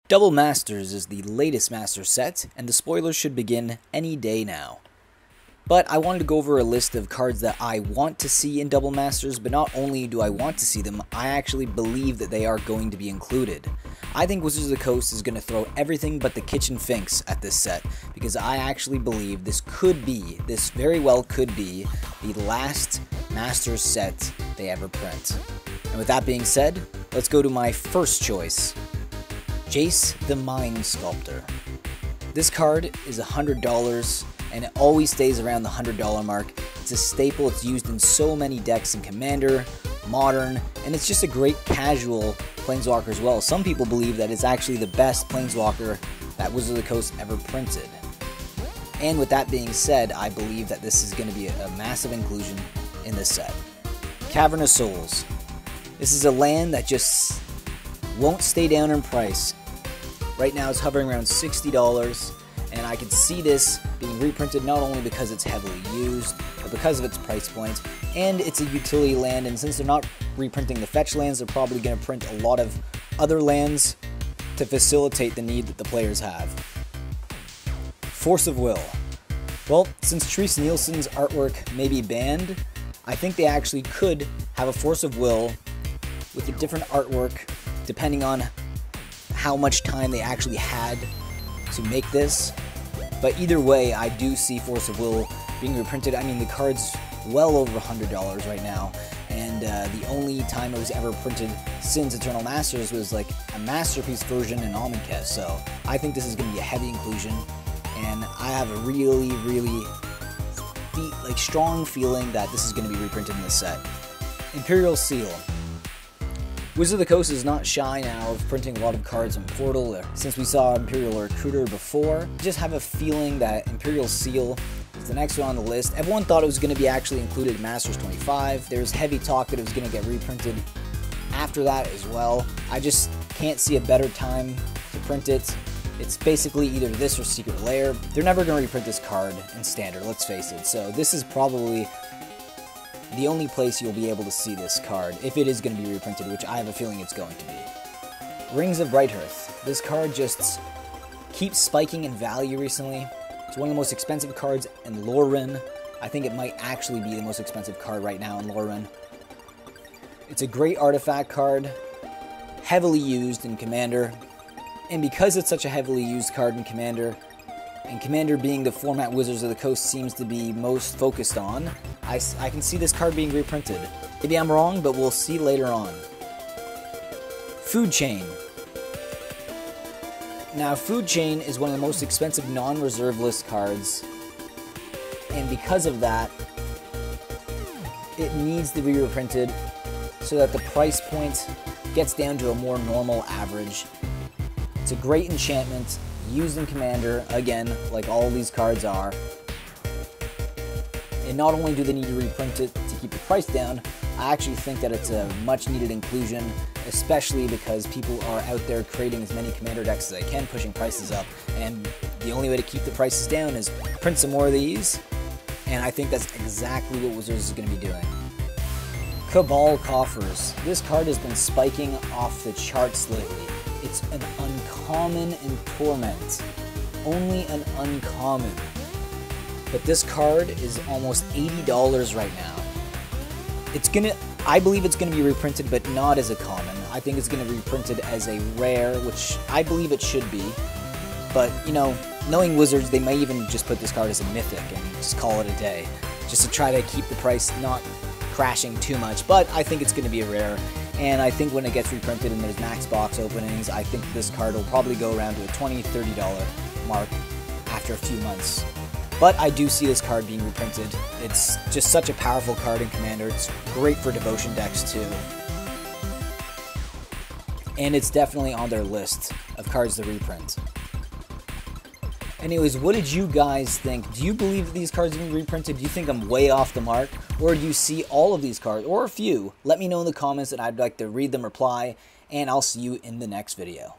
Double Masters is the latest Master set, and the spoilers should begin any day now. But I wanted to go over a list of cards that I want to see in Double Masters, but not only do I want to see them, I actually believe that they are going to be included. I think Wizards of the Coast is going to throw everything but the kitchen finks at this set, because I actually believe this very well could be, the last Masters set they ever print. And with that being said, let's go to my first choice. Jace the Mind Sculptor. This card is $100 and it always stays around the $100 mark. It's a staple, it's used in so many decks in Commander, Modern, and it's just a great casual Planeswalker as well. Some people believe that it's actually the best Planeswalker that Wizards of the Coast ever printed. And with that being said, I believe that this is going to be a massive inclusion in this set. Cavernous Souls. This is a land that just won't stay down in price. Right now it's hovering around $60, and I can see this being reprinted not only because it's heavily used, but because of its price point, and it's a utility land, and since they're not reprinting the fetch lands, they're probably going to print a lot of other lands to facilitate the need that the players have. Force of Will. Well, since Therese Nielsen's artwork may be banned, I think they actually could have a Force of Will with a different artwork depending on how much time they actually had to make this. But either way, I do see Force of Will being reprinted. I mean, the card's well over $100 right now, and the only time it was ever printed since Eternal Masters was like a Masterpiece version in Omnicast. So I think this is going to be a heavy inclusion, and I have a really strong feeling that this is going to be reprinted in this set. Imperial Seal. Wizards of the Coast is not shy now of printing a lot of cards on Portal, since we saw Imperial Recruiter before. I just have a feeling that Imperial Seal is the next one on the list. Everyone thought it was going to be actually included in Masters 25. There's heavy talk that it was going to get reprinted after that as well. I just can't see a better time to print it. It's basically either this or Secret Lair. They're never going to reprint this card in Standard, let's face it. So this is probably the only place you'll be able to see this card, if it is going to be reprinted, which I have a feeling it's going to be. Rings of Brighthearth. This card just keeps spiking in value recently. It's one of the most expensive cards in Lorin. I think it might actually be the most expensive card right now in Lorin. It's a great artifact card, heavily used in Commander, and because it's such a heavily used card in Commander, and Commander being the format Wizards of the Coast seems to be most focused on, I can see this card being reprinted. Maybe I'm wrong, but we'll see later on. Food Chain. Now, Food Chain is one of the most expensive non-reserve list cards, and because of that, it needs to be reprinted so that the price point gets down to a more normal average. It's a great enchantment, used in Commander, again, like all these cards are. And not only do they need to reprint it to keep the price down, I actually think that it's a much needed inclusion, especially because people are out there creating as many Commander decks as they can, pushing prices up, and the only way to keep the prices down is print some more of these, and I think that's exactly what Wizards is going to be doing. Cabal Coffers. This card has been spiking off the charts lately. It's an uncommon in Torment. Only an uncommon. But this card is almost $80 right now. I believe it's gonna be reprinted, but not as a common. I think it's gonna be reprinted as a rare, which I believe it should be. But, you know, knowing Wizards, they may even just put this card as a mythic and just call it a day. Just to try to keep the price not crashing too much. But I think it's gonna be a rare. And I think when it gets reprinted and there's max box openings, I think this card will probably go around to a $20, $30 mark after a few months. But I do see this card being reprinted. It's just such a powerful card in Commander. It's great for Devotion decks too. And it's definitely on their list of cards to reprint. Anyways, what did you guys think? Do you believe that these cards are being reprinted? Do you think I'm way off the mark? Or do you see all of these cards, or a few? Let me know in the comments, and I'd like to read them, reply, and I'll see you in the next video.